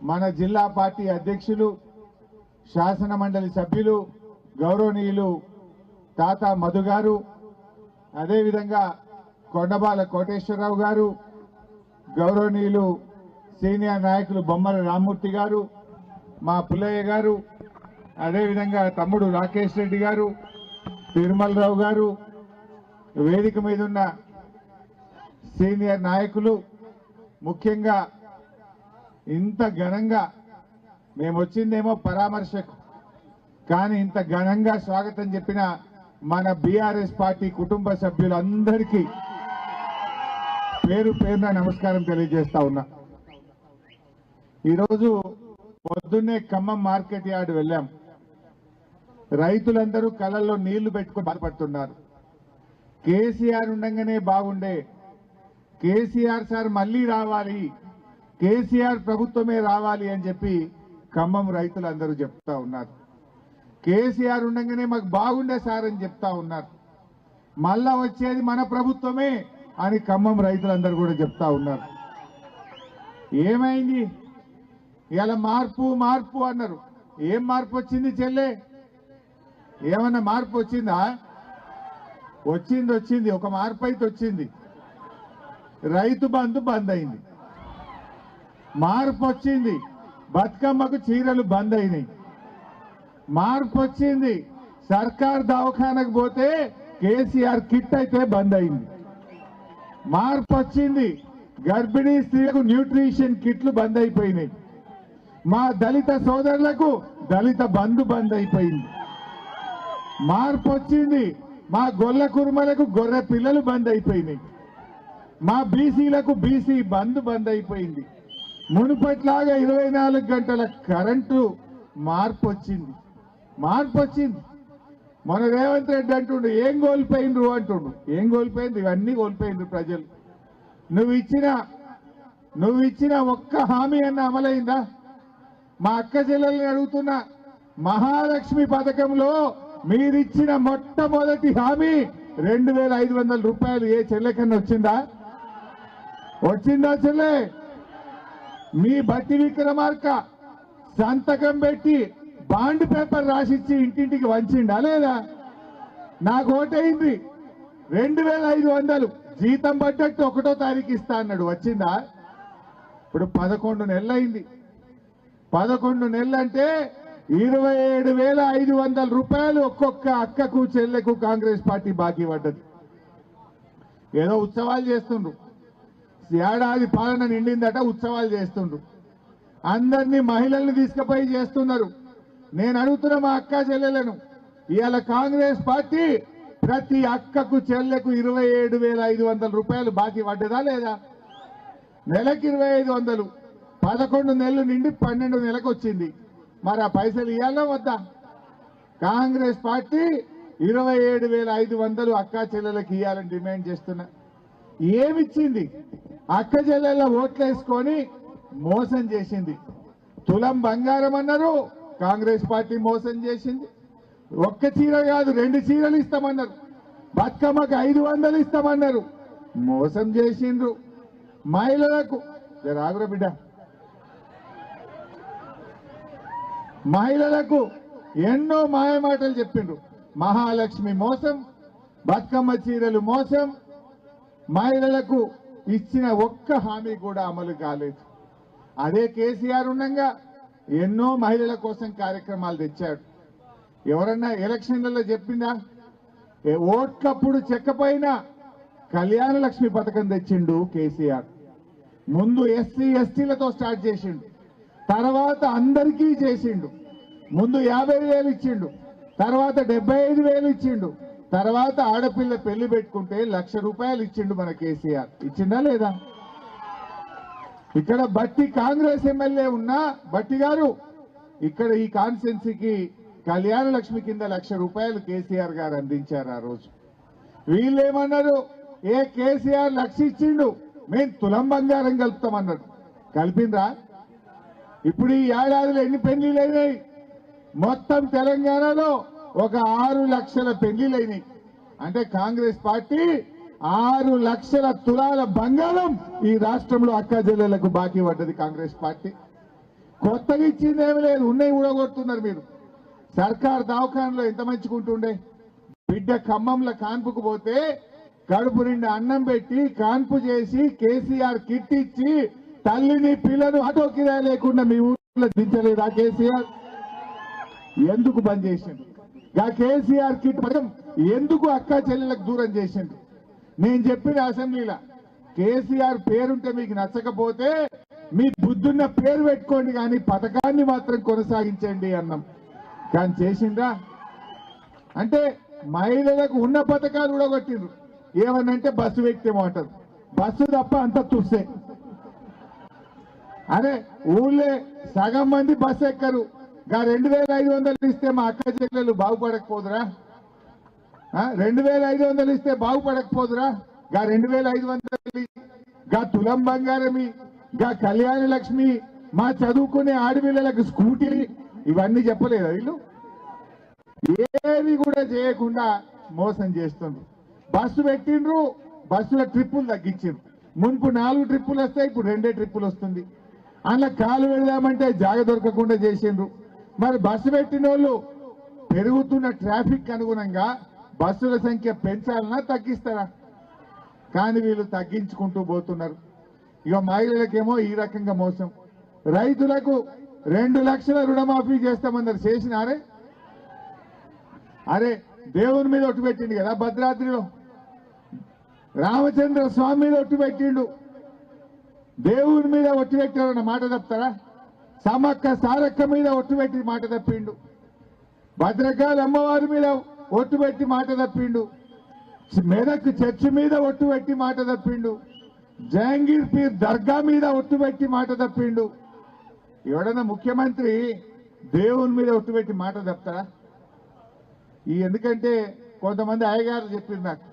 మన జిల్లా పార్టీ అధ్యక్షులు శాసన మండలి సభ్యులు గౌరవనీయులు తాత మధు గారు, అదేవిధంగా కొండబాల కోటేశ్వరరావు గారు, గౌరవనీయులు సీనియర్ నాయకులు బొమ్మల రామ్మూర్తి గారు, మా పుల్లయ్య గారు, అదేవిధంగా తమ్ముడు రాకేష్ రెడ్డి గారు, తిరుమలరావు గారు, వేదిక మీద ఉన్న సీనియర్ నాయకులు, ముఖ్యంగా ఇంత ఘనంగా మేము వచ్చిందేమో పరామర్శకు, కానీ ఇంత ఘనంగా స్వాగతం చెప్పిన మన బీఆర్ఎస్ పార్టీ కుటుంబ సభ్యులందరికీ పేరు పేరున నమస్కారం తెలియజేస్తా ఉన్నా. ఈరోజు పొద్దున్నే ఖమ్మం మార్కెట్ యార్డ్ వెళ్ళాం. రైతులందరూ కళ్ళల్లో నీళ్లు పెట్టుకుని బాధపడుతున్నారు. కేసీఆర్ ఉండగానే బాగుండే, కేసీఆర్ సార్ మళ్ళీ రావాలి, కేసీఆర్ ప్రభుత్వమే రావాలి అని చెప్పి ఖమ్మం రైతులందరూ చెప్తా ఉన్నారు. కేసీఆర్ ఉండగానే మాకు బాగుండే సార్ అని చెప్తా ఉన్నారు. మళ్ళా వచ్చేది మన ప్రభుత్వమే అని ఖమ్మం రైతులందరూ కూడా చెప్తా ఉన్నారు. ఏమైంది? ఇలా మార్పు మార్పు అన్నారు. ఏం మార్పు వచ్చింది చెల్లె? ఏమన్నా మార్పు వచ్చిందా? వచ్చింది. ఒక మార్పు అయితే వచ్చింది. రైతు బంధు బంద్ అయింది. మార్పు వచ్చింది. బతుకమ్మకు చీరలు బంద్ అయినాయి. మార్పు వచ్చింది. సర్కార్ దవాఖానకు పోతే కేసీఆర్ కిట్ అయితే బంద్ అయింది. మార్పు వచ్చింది. గర్భిణీ స్త్రీలకు న్యూట్రిషన్ కిట్లు బంద్ అయిపోయినాయి. మా దళిత సోదరులకు దళిత బంధు బంద్ అయిపోయింది. మార్పు వచ్చింది. మా గొల్ల కుర్మలకు గొర్రె పిల్లలు బంద్ అయిపోయినాయి. మా బీసీలకు బీసీ బంద్ బంద్ అయిపోయింది. మునుపట్లాగా 24 గంటల కరెంటు మార్పు వచ్చింది. మన రేవంత్ రెడ్డి అంటుండు ఏం కోల్పోయిండ్రు అంటుండు. ఏం కోల్పోయింది? ఇవన్నీ కోల్పోయిండ్రు ప్రజలు. నువ్వు ఇచ్చిన ఒక్క హామీ అన్న అమలైందా? మా అక్క చెల్లెల్ని అడుగుతున్నా, మహాలక్ష్మి పథకంలో మీరిచ్చిన మొట్టమొదటి హామీ 2500 రూపాయలు ఏ చెల్లెకన్నా వచ్చిందా చెల్లె? మీ బట్టి విక్రమార్క సంతకం పెట్టి బాండ్ పేపర్ రాసిచ్చి ఇంటింటికి వంచిండా లేదా? నాకు ఓటైంది. 2500 జీతం పడ్డట్టు 1వ తారీఖు ఇస్తా అన్నాడు. వచ్చిందా? ఇప్పుడు 11 నెలలు అయింది. 11 నెలలు అంటే 27,500 రూపాయలు ఒక్కొక్క అక్కకు చెల్లెకు కాంగ్రెస్ పార్టీ బాకీ పడ్డది. ఏదో ఉత్సవాలు చేస్తుండ్రు. ఏడాది పాలన నిండిందట, ఉత్సవాలు చేస్తుండ్రు. అందరినీ మహిళల్ని తీసుకుపోయి చేస్తున్నారు. నేను అడుగుతున్న మా అక్క చెల్లెలను, ఇవాళ కాంగ్రెస్ పార్టీ ప్రతి అక్కకు చెల్లెకు 27,500 రూపాయలు బాకీ పడ్డదా లేదా? నెలకి 2,500. 11 నెలలు నిండి 12 నెలలకు వచ్చింది. మరి ఆ పైసలు ఇవ్వాలా వద్దా? కాంగ్రెస్ పార్టీ 27,500 అక్క చెల్లెలకు ఇవ్వాలని డిమాండ్ చేస్తున్నా. ఏమిచ్చింది? అక్క చెల్లెళ్ళ ఓట్లేసుకొని మోసం చేసింది. తులం బంగారం అన్నారు, కాంగ్రెస్ పార్టీ మోసం చేసింది. ఒక్క చీర కాదు 2 చీరలు ఇస్తామన్నారు. బతుకమ్మకు 500 ఇస్తామన్నారు, మోసం చేసిండ్రు. మహిళలకు రాగుర బిడ్డ, మహిళలకు ఎన్నో మాయమాటలు చెప్పిండ్రు. మహాలక్ష్మి మోసం, బతుకమ్మ చీరలు మోసం. మహిళలకు ఇచ్చిన ఒక్క హామీ కూడా అమలు కాలేదు. అదే కేసీఆర్ ఉండగా ఎన్నో మహిళల కోసం కార్యక్రమాలు తెచ్చాడు. ఎవరన్నా ఎలక్షన్లలో చెప్పిందా? ఓట్లప్పుడు చెక్కపోయినా కళ్యాణ లక్ష్మి పథకం తెచ్చిండు కేసీఆర్. ముందు ఎస్సీ ఎస్టీలతో స్టార్ట్ చేసిండు, తర్వాత అందరికీ చేసిండు. ముందు 50,000 ఇచ్చిండు, తర్వాత 75,000 ఇచ్చిండు, తర్వాత ఆడపిల్ల పెళ్లి పెట్టుకుంటే 1,00,000 రూపాయలు ఇచ్చిండు మన కేసీఆర్. ఇచ్చిందా లేదా? ఇక్కడ బట్టి కాంగ్రెస్ ఎమ్మెల్యే ఉన్నా బట్టి గారు ఇక్కడ ఈ కాన్స్టిట్యున్సీకి కళ్యాణ లక్ష్మి కింద 1,00,000 రూపాయలు కేసీఆర్ గారు అందించారు. ఆ రోజు వీళ్ళేమన్నారు? కేసీఆర్ 1,00,000 ఇచ్చిండు, మేము తులం బంగారం కలుపుతామన్నారు. కలిపిండ్రా? ఇప్పుడు ఈ ఏడాదిలో ఎన్ని పెళ్లిళ్ళైనాయి? మొత్తం తెలంగాణలో ఒక 6 లక్షల పెళ్లిళ్ళైనాయి. అంటే కాంగ్రెస్ పార్టీ 6 లక్షల తులాల బంగారం ఈ రాష్ట్రంలో అక్క చెల్లెలకు బాకీ పడ్డది కాంగ్రెస్ పార్టీ. కొత్తగా ఇచ్చిందేమీ లేదు, ఉన్నాయి ఊడగొడుతున్నారు మీరు. సర్కార్ దవాఖానలో ఎంత మంచుకుంటుండే, బిడ్డ ఖమ్మంలో కాన్పుకు పోతే కడుపు నిండా అన్నం పెట్టి కాన్పు చేసి కేసీఆర్ కిట్ ఇచ్చి తల్లిని పిల్లను ఆటో కిరాయి లేకుండా మీ ఊర్లో దించలేదు ఆ కేసీఆర్. ఎందుకు బంద్ చేసిండు? ఆ కేసీఆర్ కిట్ పథకం ఎందుకు అక్క చెల్లెలకు దూరం చేసిండు? నేను చెప్పిన అసెంబ్లీలో కేసీఆర్ పేరుంటే మీకు నచ్చకపోతే మీ బుద్ధున్న పేరు పెట్టుకోండి, కానీ పథకాన్ని మాత్రం కొనసాగించండి అన్నాం. కానీ చేసిండ్రా? అంటే మహిళలకు ఉన్న పథకాలు కూడా కొట్టిండ్రు. ఏమనంటే బస్సు వ్యక్తేమో అంటారు, బస్సు తప్ప అంత తుస్సే. అరే ఊళ్ళే సగం మంది బస్సు ఎక్కరు. 2500 ఇస్తే మా అక్క చెల్లెలు బాగుపడకపోదురా? 2500 ఇస్తే బాగుపడకపోదురా? 2500 తులం బంగారమి, కళ్యాణ లక్ష్మి, మా చదువుకునే ఆడపిల్లలకు స్కూటీ, ఇవన్నీ చెప్పలేదా వీళ్ళు? ఏవి కూడా చేయకుండా మోసం చేస్తుంది. బస్సు పెట్టిండ్రు, బస్సుల ట్రిప్పులు తగ్గించిండ్రు. మున్పు 4 ట్రిప్పులు వస్తాయి, ఇప్పుడు 2 ట్రిప్పులు వస్తుంది. అందులో కాలు వెళదామంటే జాగ దొరకకుండా చేసిండ్రు. మరి బస్సు పెట్టిన వాళ్ళు పెరుగుతున్న ట్రాఫిక్ అనుగుణంగా బస్సుల సంఖ్య పెంచాలన్నా తగ్గిస్తారా? కానీ వీళ్ళు తగ్గించుకుంటూ పోతున్నారు. ఇక మహిళలకేమో ఈ రకంగా మోసం. రైతులకు 2 లక్షల రుణమాఫీ చేస్తామన్నారు, చేసినారే? అరే దేవుని మీద ఒట్టు పెట్టిండు కదా భద్రాద్రిలో, రామచంద్ర స్వామి మీద ఒట్టు పెట్టిండు, దేవుని మీద ఒట్టు పెట్టారన్న మాట తప్పుతారా? సమ్మక్క సారక్క మీద ఒట్టు పెట్టి మాట తప్పిండు, భద్రకాళి అమ్మవారి మీద ఒట్టు పెట్టి మాట తప్పిండు, మెదక్ చర్చి మీద ఒట్టు పెట్టి మాట తప్పిండు, జహంగీర్ పీర్ దర్గా మీద ఒట్టు పెట్టి మాట తప్పిండు. ఎవడన్నా ముఖ్యమంత్రి దేవుని మీద ఒట్టు పెట్టి మాట తప్పుతారా? ఎందుకంటే కొంతమంది అయ్యగారు చెప్పింది నాకు,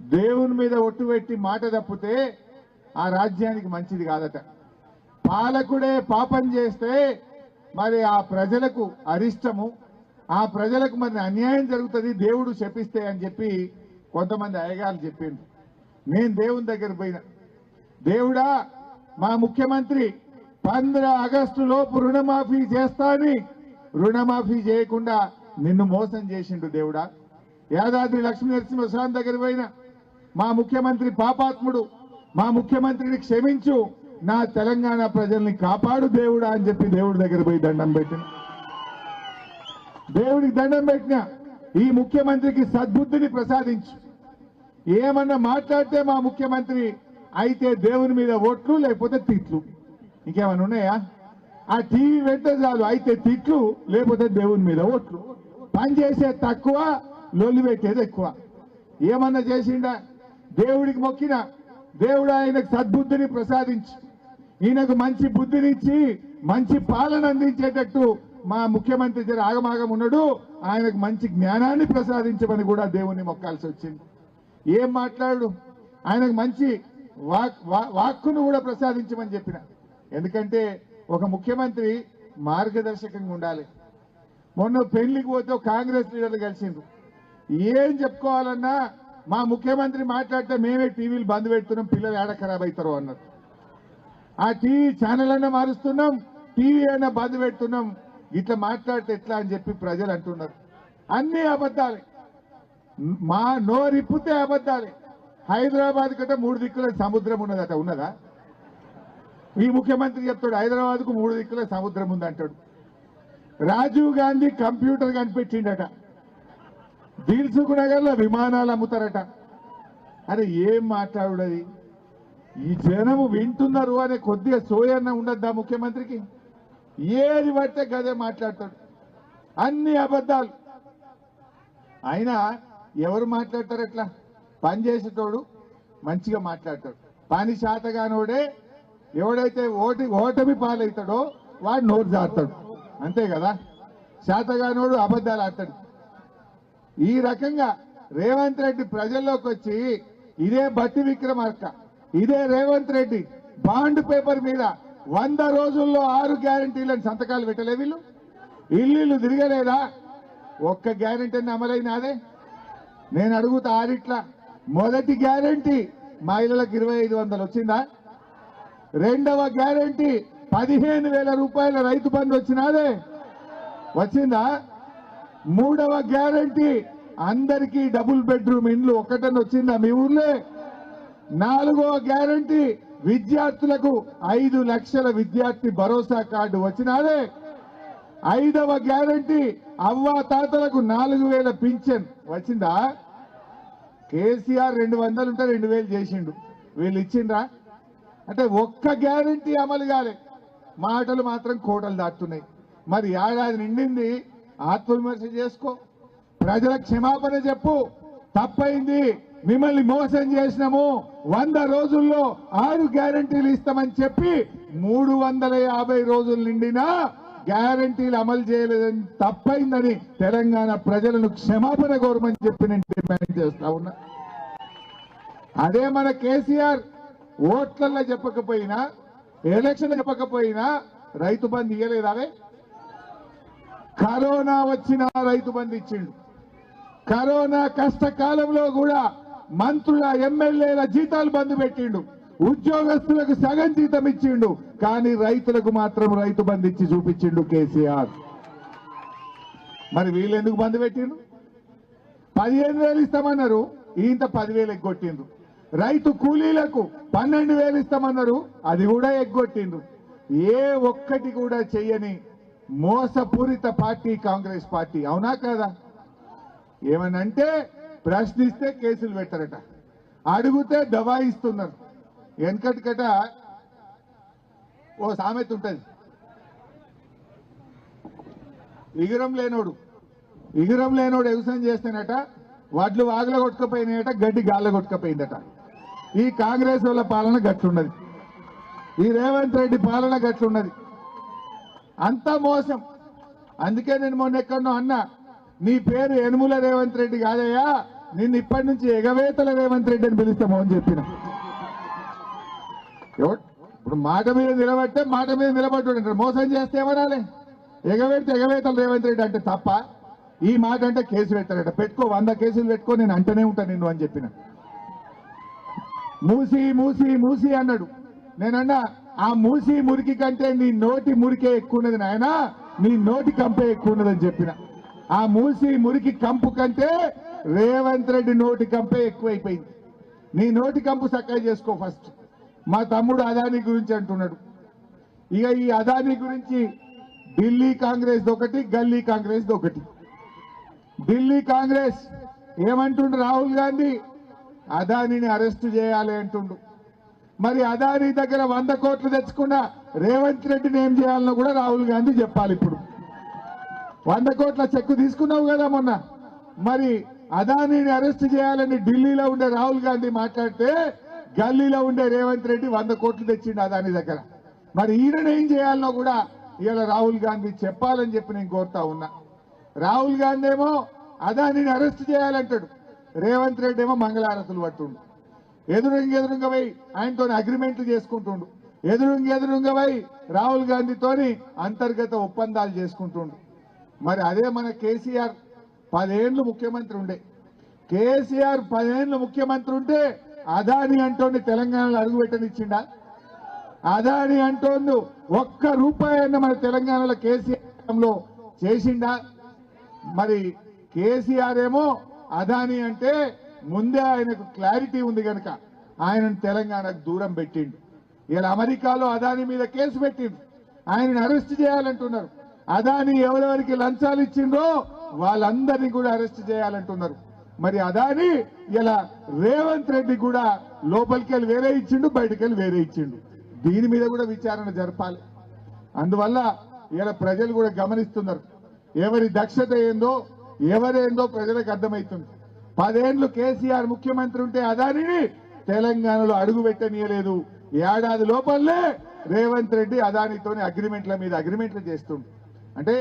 దేవుని మీద ఒట్టు పెట్టి మాట తప్పితే ఆ రాజ్యానికి మంచిది కాదట. పాలకుడే పాపం చేస్తే మరి ఆ ప్రజలకు అరిష్టము, ఆ ప్రజలకు మరి అన్యాయం జరుగుతుంది, దేవుడు శపిస్తే అని చెప్పి కొంతమంది అయ్యగారు చెప్పిండు. నేను దేవుని దగ్గర పోయినా, దేవుడా మా ముఖ్యమంత్రి 15 ఆగస్టు లోపు రుణమాఫీ చేస్తా అని రుణమాఫీ చేయకుండా నిన్ను మోసం చేసిండు దేవుడా. యాదాద్రి లక్ష్మీ నరసింహస్వామి దగ్గర పోయినా, మా ముఖ్యమంత్రి పాపాత్ముడు, మా ముఖ్యమంత్రిని క్షమించు, నా తెలంగాణ ప్రజల్ని కాపాడు దేవుడా అని చెప్పి దేవుడి దగ్గర పోయి దండం పెట్టిన. దేవుడికి దండం పెట్టిన, ఈ ముఖ్యమంత్రికి సద్బుద్ధిని ప్రసాదించు. ఏమన్నా మాట్లాడితే మా ముఖ్యమంత్రి అయితే దేవుని మీద ఓట్లు లేకపోతే తిట్లు, ఇంకేమన్నా ఉన్నాయా? ఆ టీవీ వెంటే చాలు, అయితే తిట్లు లేకపోతే దేవుని మీద ఓట్లు. పని చేసే తక్కువ, లొల్లి పెట్టేది ఎక్కువ. ఏమన్నా చేసిండా? దేవుడికి మొక్కిన, దేవుడు ఆయనకు సద్బుద్ధిని ప్రసాదించి, ఈయనకు మంచి బుద్ధినిచ్చి మంచి పాలన అందించేటట్టు మా ముఖ్యమంత్రి జర ఆగమాగం ఉన్నాడు, ఆయనకు మంచి జ్ఞానాన్ని ప్రసాదించమని కూడా దేవుణ్ణి మొక్కాల్సి వచ్చింది. ఏం మాట్లాడు? ఆయనకు మంచి వాక్కును కూడా ప్రసాదించమని చెప్పిన. ఎందుకంటే ఒక ముఖ్యమంత్రి మార్గదర్శకంగా ఉండాలి. మొన్న పెళ్లికి పోతే కాంగ్రెస్ లీడర్లు కలిసిండ్రు, ఏం చెప్పుకోవాలన్నా మా ముఖ్యమంత్రి మాట్లాడితే మేమే టీవీలు బంద్ పెడుతున్నాం, పిల్లలు ఏడ ఖరాబ్ అవుతారో అన్నారు. ఆ టీవీ ఛానల్ అన్నా మారుస్తున్నాం, టీవీ అయినా బంద్ పెడుతున్నాం, ఇట్లా మాట్లాడితే ఎట్లా అని చెప్పి ప్రజలు అంటున్నారు. అన్ని అబద్ధాలే, మా నోరిప్పితే అబద్ధాలే. హైదరాబాద్ కంటే 3 దిక్కుల సముద్రం ఉన్నదట, ఉన్నదా? ఈ ముఖ్యమంత్రి చెప్తాడు హైదరాబాద్కు 3 దిక్కుల సముద్రం ఉందంటాడు. రాజీవ్ గాంధీ కంప్యూటర్ కనిపెట్టిండట, దిల్సుఖ్ నగర్ లో విమానాలు అమ్ముతారట. అరే ఏం మాట్లాడుది? ఈ జనము వింటున్నారు అనే కొద్దిగా సోయన్న ఉండద్దా ముఖ్యమంత్రికి? ఏది పడితే గదే మాట్లాడతాడు, అన్ని అబద్ధాలు. అయినా ఎవరు మాట్లాడతారు? ఎట్లా పనిచేసేటోడు మంచిగా మాట్లాడతాడు, పని శాతగానోడే ఎవడైతే ఓటమి పాలవుతాడో వాడు నోరు జారుతాడు, అంతే కదా? శాతగానోడు అబద్ధాలు ఆడతాడు. ఈ రకంగా రేవంత్ రెడ్డి ప్రజల్లోకి వచ్చి ఇదే బట్టి విక్రమార్క, ఇదే రేవంత్ రెడ్డి బాండ్ పేపర్ మీద 100 రోజుల్లో 6 గ్యారంటీలను సంతకాలు పెట్టలే వీళ్ళు. ఇల్లు తిరగలేదా? ఒక్క గ్యారంటీ అమలైనాదే? నేను అడుగుతా ఆడిట్లా. మొదటి గ్యారంటీ మహిళలకు 2500 వచ్చిందా? రెండవ గ్యారంటీ 15,000 రూపాయల రైతు బంధు వచ్చినాదే వచ్చిందా? మూడవ గ్యారంటీ అందరికీ డబుల్ బెడ్రూమ్ ఇండ్లు ఒకటని వచ్చిందా మీ ఊర్లే? నాలుగవ గ్యారంటీ విద్యార్థులకు 5 లక్షల విద్యార్థి భరోసా కార్డు వచ్చినాదే? ఐదవ గ్యారంటీ అవ్వా తాతలకు 4,000 పింఛన్ వచ్చిందా? కేసీఆర్ 200 ఉంటే 2,000 చేసిండు, వీళ్ళు ఇచ్చిండ్రా? అంటే ఒక్క గ్యారంటీ అమలు కాలే, మాటలు మాత్రం కోటలు దాటుతున్నాయి. మరి ఏడాది నిండింది, ఆత్మవిమర్శ చేసుకో, ప్రజల క్షమాపణ చెప్పు, తప్పైంది, మిమ్మల్ని మోసం చేసినాము, 100 రోజుల్లో 6 గ్యారంటీలు ఇస్తామని చెప్పి 350 రోజులు నిండినా గ్యారంటీలు అమలు చేయలేదని, తప్పైందని తెలంగాణ ప్రజలను క్షమాపణ కోరమని చెప్పి నేను డిమాండ్ చేస్తా ఉన్నా. అదే మన కేసీఆర్ ఓట్లల్లో చెప్పకపోయినా, ఎలక్షన్ చెప్పకపోయినా రైతు బంధు ఇయ్యలేదావే? కరోనా వచ్చిన రైతు బంధు ఇచ్చిండు. కరోనా కష్టకాలంలో కూడా మంత్రుల ఎమ్మెల్యేల జీతాలు బంధు పెట్టిండు, ఉద్యోగస్తులకు సగం జీతం ఇచ్చిండు, కానీ రైతులకు మాత్రం రైతు బంధు ఇచ్చి చూపించిండు కేసీఆర్. మరి వీళ్ళు ఎందుకు బంధు పెట్టిండు? 15,000 ఇస్తామన్నారు, ఇంత 10,000 ఎగ్గొట్టిండ్రు. రైతు కూలీలకు 12,000 ఇస్తామన్నారు, అది కూడా ఎగ్గొట్టిండ్రు. ఏ ఒక్కటి కూడా చెయ్యని మోసపూరిత పార్టీ కాంగ్రెస్ పార్టీ, అవునా కాదా? ఏమనంటే ప్రశ్నిస్తే కేసులు పెట్టారట, అడిగితే దబాయిస్తున్నారు. వెనకటికట ఓ సామెత ఉంటది, ఇగురం లేనోడు వ్యవసాయం చేస్తేనట వడ్లు వాగుల కొట్టుకపోయినాయట, గడ్డి గాళ్ళ కొట్టుకపోయిందట. ఈ కాంగ్రెస్ వాళ్ళ పాలన గట్లున్నది, ఈ రేవంత్ రెడ్డి పాలన గట్లున్నది, అంతా మోసం. అందుకే నేను మొన్న ఎక్కడో అన్నా, నీ పేరు యనుమల రేవంత్ రెడ్డి కాదయ్యా, నిన్ను ఇప్పటి నుంచి ఎగవేతల రేవంత్ రెడ్డి అని పిలుస్తామో అని చెప్పిన. ఇప్పుడు మాట మీద నిలబట్టే మాట మీద నిలబడ్డాడు, మోసం చేస్తే ఏమనాలి? ఎగవేడితే ఎగవేతల రేవంత్ రెడ్డి అంటే తప్ప, ఈ మాట అంటే కేసు పెట్టారట. పెట్టుకో, 100 కేసులు పెట్టుకో, నేను అంటనే ఉంటా నిన్ను అని చెప్పిన. మూసి మూసి మూసి అన్నాడు. నేనన్నా, ఆ మూసి మురికి కంటే నీ నోటి మురికే ఎక్కువ ఉన్నది నాయన, నీ నోటి కంపే ఎక్కువ ఉన్నదని చెప్పిన. ఆ మూసి మురికి కంపు కంటే రేవంత్ రెడ్డి నోటి కంపే ఎక్కువైపోయింది. నీ నోటి కంపు చక్కగా చేసుకో ఫస్ట్. మా తమ్ముడు అదానీ గురించి అంటున్నాడు. ఇక ఈ అదానీ గురించి ఢిల్లీ కాంగ్రెస్ ఒకటి, గల్లీ కాంగ్రెస్ ఒకటి. ఢిల్లీ కాంగ్రెస్ ఏమంటుండు? రాహుల్ గాంధీ అదానీని అరెస్ట్ చేయాలి అంటుండు. మరి అదానీ దగ్గర 100 కోట్లు తెచ్చుకున్న రేవంత్ రెడ్డిని ఏం చేయాలనో కూడా రాహుల్ గాంధీ చెప్పాలి. ఇప్పుడు 100 కోట్ల చెక్కు తీసుకున్నావు కదా మొన్న, మరి అదానీని అరెస్ట్ చేయాలని ఢిల్లీలో ఉండే రాహుల్ గాంధీ మాట్లాడితే, గల్లీలో ఉండే రేవంత్ రెడ్డి 100 కోట్లు తెచ్చిండు అదానీ దగ్గర. మరి ఈయనను ఏం చేయాలనో కూడా ఇవాళ రాహుల్ గాంధీ చెప్పాలని చెప్పి నేను కోరుతా ఉన్నా. రాహుల్ గాంధీ ఏమో అదానీని అరెస్ట్ చేయాలంటాడు, రేవంత్ రెడ్డి ఏమో మంగళారతులు పట్టుండు. ఎదురుంగా పోయి ఆయనతో అగ్రిమెంట్లు చేసుకుంటుండు, ఎదురుంగా పోయి రాహుల్ గాంధీతోని అంతర్గత ఒప్పందాలు చేసుకుంటుండు. మరి అదే మన కేసీఆర్ 10 ఏళ్ళు ముఖ్యమంత్రి ఉండే. కేసీఆర్ 10 ఏళ్ళు ముఖ్యమంత్రి ఉంటే అదానీ అంటోని తెలంగాణలో అడుగుపెట్టనిచ్చిండా? అదానీ అంటోండు ఒక్క రూపాయి అన్న మన తెలంగాణలో కేసీఆర్ చేసిండా? మరి కేసీఆర్ ఏమో అదానీ అంటే ముందే ఆయనకు క్లారిటీ ఉంది కనుక ఆయనను తెలంగాణకు దూరం పెట్టిండు. ఇలా అమెరికాలో అదానీ మీద కేసు పెట్టిండు, ఆయనను అరెస్ట్ చేయాలంటున్నారు. అదానీ ఎవరెవరికి లంచాలు ఇచ్చిండ్రో వాళ్ళందరినీ కూడా అరెస్ట్ చేయాలంటున్నారు. మరి అదానీ ఇలా రేవంత్ రెడ్డి కూడా లోపలికి వెళ్ళి వేరే ఇచ్చిండు, బయటకు వెళ్ళి వేరే ఇచ్చిండు. దీని మీద కూడా విచారణ జరపాలి. అందువల్ల ఇలా ప్రజలు కూడా గమనిస్తున్నారు, ఎవరి దక్షత ఏందో ఎవరేందో ప్రజలకు అర్థమవుతుంది. 10 ఏళ్ళు కేసీఆర్ ముఖ్యమంత్రి ఉంటే అదానీని తెలంగాణలో అడుగు పెట్టనీయలేదు. ఏడాది లోపలనే రేవంత్ రెడ్డి అదానీతోని అగ్రిమెంట్ల మీద అగ్రిమెంట్లు చేస్తుండు. అంటే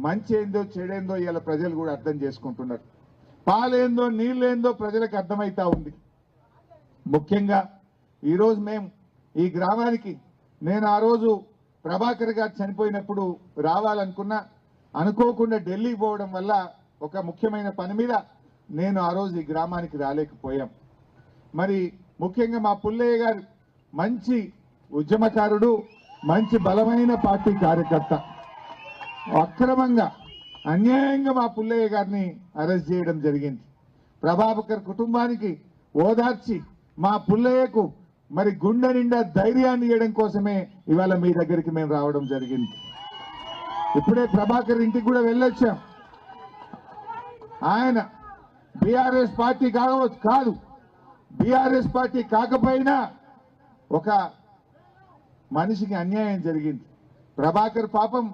మంచి ఏందో చెడేందో ఇలా ప్రజలు కూడా అర్థం చేసుకుంటున్నారు. పాలేందో నీళ్ళేందో ప్రజలకు అర్థమైతా ఉంది. ముఖ్యంగా ఈరోజు మేము ఈ గ్రామానికి, నేను ఆ రోజు ప్రభాకర్ గారు చనిపోయినప్పుడు రావాలనుకున్నా, అనుకోకుండా ఢిల్లీ పోవడం వల్ల ఒక ముఖ్యమైన పని మీద నేను ఆ రోజు ఈ గ్రామానికి రాలేకపోయాం. మరి ముఖ్యంగా మా పుల్లయ్య గారు మంచి ఉద్యమకారుడు, మంచి బలమైన పార్టీ కార్యకర్త అక్రమంగా అన్యాయంగా మా పుల్లయ్య గారిని అరెస్ట్ చేయడం జరిగింది. ప్రభాకర్ కుటుంబానికి ఓదార్చి మా పుల్లయ్యకు మరి గుండె నిండా ధైర్యాన్ని ఇవ్వడం కోసమే ఇవాళ మీ దగ్గరికి మేము రావడం జరిగింది. ఇప్పుడే ప్రభాకర్ ఇంటికి కూడా వెళ్ళొచ్చాం. ఆయన బీఆర్ఎస్ పార్టీ కాదు, బీఆర్ఎస్ పార్టీ కాకపోయినా ఒక మనిషికి అన్యాయం జరిగింది. ప్రభాకర్ పాపం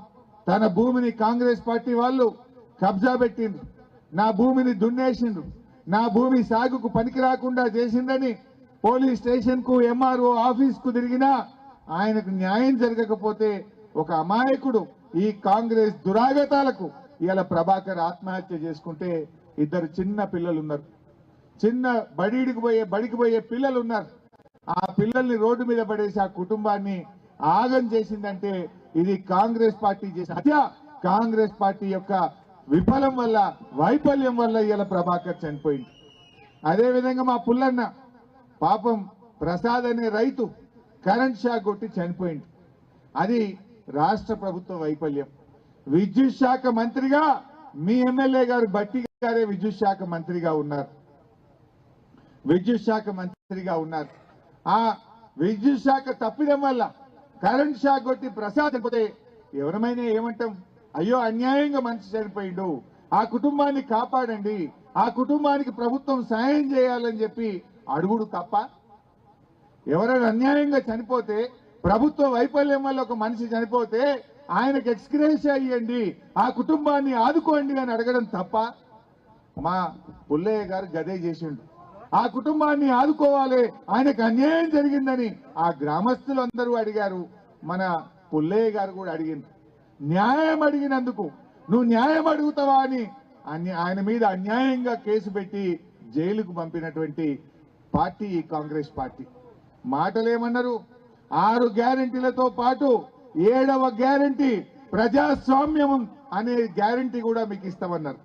తన భూమిని కాంగ్రెస్ పార్టీ వాళ్ళు కబ్జా పెట్టిండ్రు, నా భూమిని దున్నేసిండ్రు, నా భూమి సాగుకు పనికి రాకుండా చేసిందని పోలీస్ స్టేషన్ కు ఎంఆర్ఓ ఆఫీస్ కు తిరిగినా ఆయనకు న్యాయం జరగకపోతే ఒక అమాయకుడు ఈ కాంగ్రెస్ దురాగతాలకు ఇవాళ ప్రభాకర్ ఆత్మహత్య చేసుకుంటే ఇద్దరు చిన్న పిల్లలు ఉన్నారు, చిన్న బడికి పోయే పిల్లలు ఉన్నారు. ఆ పిల్లల్ని రోడ్డు మీద పడేసి ఆ కుటుంబాన్ని ఆగం చేసిందంటే ఇది కాంగ్రెస్ పార్టీ చేసిన హత్య. కాంగ్రెస్ పార్టీ యొక్క విఫలం వల్ల వైఫల్యం వల్ల ఇవాళ ప్రభాకర్ చనిపోయింది. అదేవిధంగా మా పుల్లన్న పాపం ప్రసాద్ అనే రైతు కరెంట్ షాక్ కొట్టి చనిపోయింది. అది రాష్ట్ర ప్రభుత్వ వైఫల్యం. విద్యుత్ శాఖ మంత్రిగా మీ ఎమ్మెల్యే గారు బట్టి గారే విద్యుత్ శాఖ మంత్రిగా ఉన్నారు. ఆ విద్యుత్ శాఖ తప్పిదం వల్ల కరెంట్ షాక్ కొట్టి ప్రసాద్ చనిపోతే ఎవరమైనా ఏమంటాం, అయ్యో అన్యాయంగా మనిషి చనిపోయిండు, ఆ కుటుంబాన్ని కాపాడండి, ఆ కుటుంబానికి ప్రభుత్వం సాయం చేయాలని చెప్పి అడుగుడు తప్ప. ఎవరైనా అన్యాయంగా చనిపోతే ప్రభుత్వ వైఫల్యం వల్ల ఒక మనిషి చనిపోతే ఆయనకు ఎక్స్గ్రేషియా ఇవ్వండి, ఆ కుటుంబాన్ని ఆదుకోండి అని అడగడం తప్ప. మా పుల్లయ్య గారు గదే చేసిండు. ఆ కుటుంబాన్ని ఆదుకోవాలి, ఆయనకు అన్యాయం జరిగిందని ఆ గ్రామస్తులు అందరూ అడిగారు. మన పుల్లయ్య గారు కూడా అడిగింది. న్యాయం అడిగినందుకు నువ్వు న్యాయం అడుగుతావా అని ఆయన మీద అన్యాయంగా కేసు పెట్టి జైలుకు పంపినటువంటి పార్టీ ఈ కాంగ్రెస్ పార్టీ. మాటలేమన్నారు, 6 గ్యారెంటీలతో పాటు 7వ గ్యారెంటీ ప్రజాస్వామ్యం అనే గ్యారెంటీ కూడా మీకు ఇస్తామన్నారు.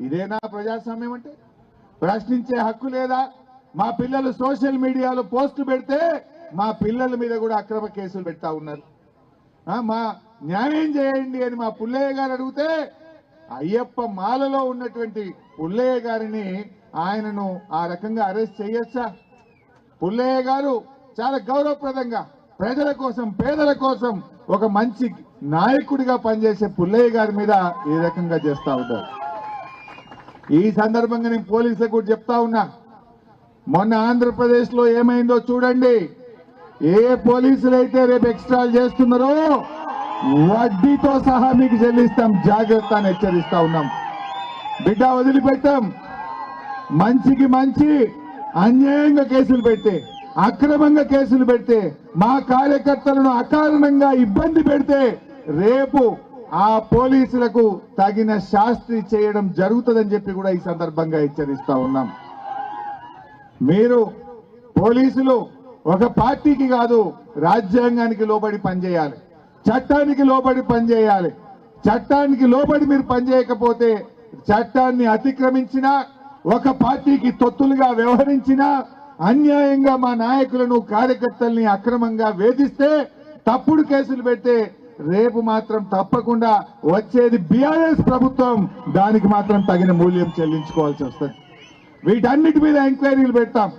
ఇదేనా ప్రజాస్వామ్యం అంటే? ప్రశ్నించే హక్కు లేదా? మా పిల్లలు సోషల్ మీడియాలో పోస్టులు పెడితే మా పిల్లల మీద కూడా అక్రమ కేసులు పెడతా ఉన్నారు. మా న్యాయం చేయండి అని మా పుల్లయ్య గారు అడిగితే అయ్యప్ప మాలలో ఉన్నటువంటి పుల్లయ్య గారిని ఆయనను ఆ రకంగా అరెస్ట్ చేయొచ్చా? పుల్లయ్య గారు చాలా గౌరవప్రదంగా ప్రజల కోసం పేదల కోసం ఒక మంచి నాయకుడిగా పనిచేసే పుల్లయ్య గారి మీద ఈ రకంగా చేస్తా ఉంటారు. ఈ సందర్భంగా నేను పోలీసులకు కూడా చెప్తా ఉన్నా, మొన్న ఆంధ్రప్రదేశ్ లో ఏమైందో చూడండి. ఏ పోలీసులు అయితే రేపు ఎక్స్ట్రాలు చేస్తున్నారో వడ్డీతో సహా మీకు చెల్లిస్తాం, జాగ్రత్త అని హెచ్చరిస్తా ఉన్నాం. బిడ్డ వదిలిపెట్టాం. మంచికి మంచి అన్యాయంగా కేసులు పెడితే, అక్రమంగా కేసులు పెడితే, మా కార్యకర్తలను అకారణంగా ఇబ్బంది పెడితే రేపు ఆ పోలీసులకు తగిన శాస్త్రి చేయడం జరుగుతుందని చెప్పి కూడా ఈ సందర్భంగా హెచ్చరిస్తా ఉన్నాం. మీరు పోలీసులు ఒక పార్టీకి కాదు, రాజ్యాంగానికి లోబడి పనిచేయాలి, చట్టానికి లోబడి పనిచేయాలి. చట్టానికి లోబడి మీరు పనిచేయకపోతే, చట్టాన్ని అతిక్రమించినా, ఒక పార్టీకి తొత్తులుగా వ్యవహరించినా, అన్యాయంగా మా నాయకులను కార్యకర్తల్ని అక్రమంగా వేధిస్తే, తప్పుడు కేసులు పెడితే రేపు మాత్రం తప్పకుండా వచ్చేది బీఆర్ఎస్ ప్రభుత్వం, దానికి మాత్రం తగిన మూల్యం చెల్లించుకోవాల్సి వస్తుంది. వీటన్నిటి మీద ఎంక్వైరీలు పెడతాం,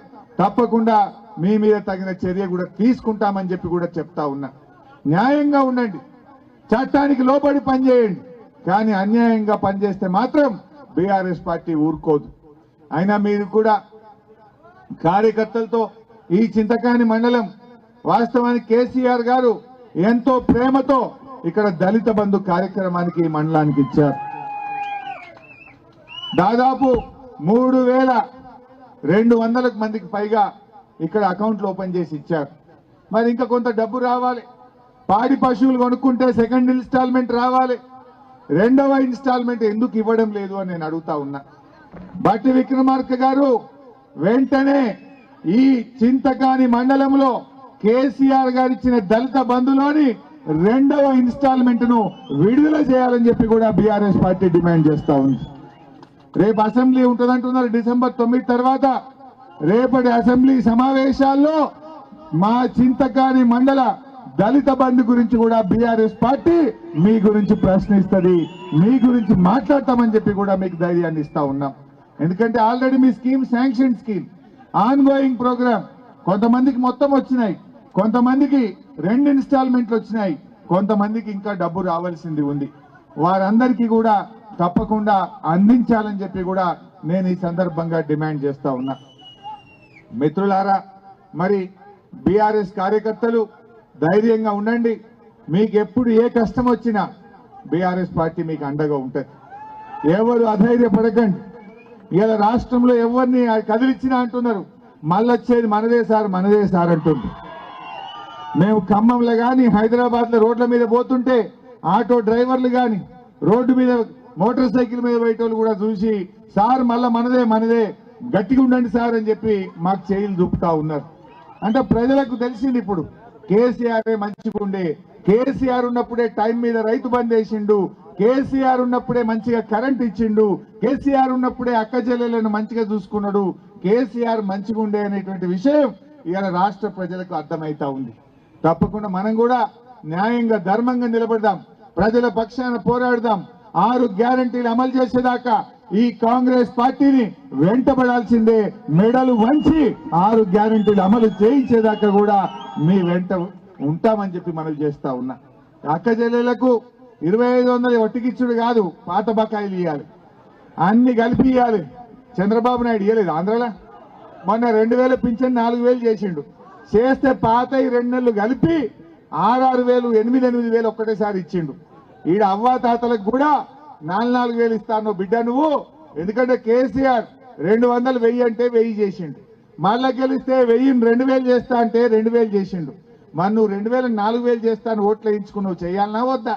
తప్పకుండా మీ మీద తగిన చర్య కూడా తీసుకుంటామని చెప్పి కూడా చెప్తా ఉన్నా. న్యాయంగా ఉండండి, చట్టానికి లోబడి పనిచేయండి, కానీ అన్యాయంగా పనిచేస్తే మాత్రం బీఆర్ఎస్ పార్టీ ఊరుకోదు. అయినా మీరు కూడా కార్యకర్తలతో ఈ చింతకాని మండలం వాస్తవానికి కేసీఆర్ గారు ఎంతో ప్రేమతో ఇక్కడ దళిత బంధు కార్యక్రమానికి ఈ మండలానికి ఇచ్చారు. దాదాపు 3200 మందికి పైగా ఇక్కడ అకౌంట్లు ఓపెన్ చేసి ఇచ్చారు. మరి ఇంకా కొంత డబ్బు రావాలి. పాడి పశువులు కొనుక్కుంటే సెకండ్ ఇన్స్టాల్మెంట్ రావాలి, 2వ ఇన్స్టాల్మెంట్ ఎందుకు ఇవ్వడం లేదు అని నేను అడుగుతా ఉన్నా. బట్టి విక్రమార్క గారు వెంటనే ఈ చింతకాని మండలంలో కేసీఆర్ గారు ఇచ్చిన దళిత బంధులోని 2వ ఇన్స్టాల్మెంట్ ను విడుదల చేయాలని చెప్పి కూడా బీఆర్ఎస్ పార్టీ డిమాండ్ చేస్తా ఉంది. రేపు అసెంబ్లీ ఉంటుందంటున్నారు డిసెంబర్ 9 తర్వాత. రేపటి అసెంబ్లీ సమావేశాల్లో మా చింతకాని మండల దళిత బంధు గురించి కూడా బీఆర్ఎస్ పార్టీ మీ గురించి ప్రశ్నిస్తుంది, మీ గురించి మాట్లాడతామని చెప్పి కూడా మీకు ధైర్యాన్ని ఇస్తా ఉన్నాం. ఎందుకంటే ఆల్రెడీ మీ scheme sanction scheme, ongoing programme. కొంతమందికి మొత్తం వచ్చినాయి, కొంతమందికి 2 ఇన్స్టాల్మెంట్లు వచ్చినాయి, కొంతమందికి ఇంకా డబ్బు రావాల్సింది ఉంది. వారందరికీ కూడా తప్పకుండా అందించాలని చెప్పి కూడా నేను ఈ సందర్భంగా డిమాండ్ చేస్తా ఉన్నా. మిత్రులారా, మరి బీఆర్ఎస్ కార్యకర్తలు ధైర్యంగా ఉండండి. మీకు ఎప్పుడు ఏ కష్టం వచ్చినా బీఆర్ఎస్ పార్టీ మీకు అండగా ఉంటుంది. ఎవరు అధైర్యపడకండి. ఇలా రాష్ట్రంలో ఎవరిని కదిలిచ్చినా అంటున్నారు, మళ్ళొచ్చేది మనదే సార్ మనదే సార్ అంటుంది. మేము ఖమ్మంలో కానీ హైదరాబాద్లో రోడ్ల మీద పోతుంటే ఆటో డ్రైవర్లు కానీ రోడ్డు మీద మోటార్ సైకిల్ మీద పోయేటోళ్ళు కూడా చూసి సార్ మళ్ళా మనదే మనదే గట్టిగా ఉండండి సార్ అని చెప్పి మాకు చేయిలు చూపుతా ఉన్నారు. అంటే ప్రజలకు తెలిసింది ఇప్పుడు కేసీఆర్ మంచిగా ఉండే, కేసీఆర్ ఉన్నప్పుడే టైం మీద రైతు బంద్ వేసిండు, కేసీఆర్ ఉన్నప్పుడే మంచిగా కరెంట్ ఇచ్చిండు, కేసీఆర్ ఉన్నప్పుడే అక్క చెల్లెలను మంచిగా చూసుకున్నాడు, కేసీఆర్ మంచిగా ఉండే అనేటువంటి విషయం ఇవాళ రాష్ట్ర ప్రజలకు అర్థమైతా ఉంది. తప్పకుండా మనం కూడా న్యాయంగా ధర్మంగా నిలబడదాం, ప్రజల పక్షాన పోరాడదాం. 6 గ్యారంటీలు అమలు చేసేదాకా ఈ కాంగ్రెస్ పార్టీని వెంటబడాల్సిందే. మెడలు వంచి 6 గ్యారంటీలు అమలు చేయించేదాకా కూడా మీ వెంట ఉంటామని చెప్పి మనవి చేస్తా ఉన్నా. అక్క చెల్లెలకు 2500 వట్టికిచ్చుడు కాదు, పాత బకాయిలు ఇవ్వాలి, అన్ని కలిపి ఇవ్వాలి. చంద్రబాబు నాయుడు ఇవ్వలేదు ఆంధ్రలో. మొన్న 2000 పింఛన్ 4000 చేసిండు. చేస్తే పాత 2 నెలలు కలిపి 6,000 8,000 ఒక్కటేసారి ఇచ్చిండు. ఈడ అవ్వా తాతలకు కూడా 4,000 ఇస్తాను బిడ్డ నువ్వు. ఎందుకంటే కేసీఆర్ 200 1000 అంటే 1000 చేసిండు. మళ్ళా గెలిస్తే 1000 2000 చేస్తా అంటే 2000 చేసిండు. మరి నువ్వు 2000 4000 చేస్తాను ఓట్లు వేయించుకున్నావు, చేయాలన్నా వద్దా?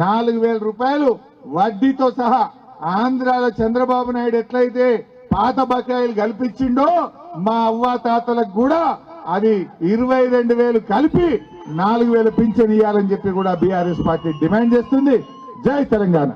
4,000 రూపాయలు వడ్డీతో సహా ఆంధ్రాలో చంద్రబాబు నాయుడు ఎట్లయితే పాత బకాయిలు కల్పించిండో మా అవ్వా తాతలకు కూడా అది 22,000 కలిపి 4,000 పింఛన్ ఇవ్వాలని చెప్పి కూడా బీఆర్ఎస్ పార్టీ డిమాండ్ చేస్తుంది. జై తెలంగాణ.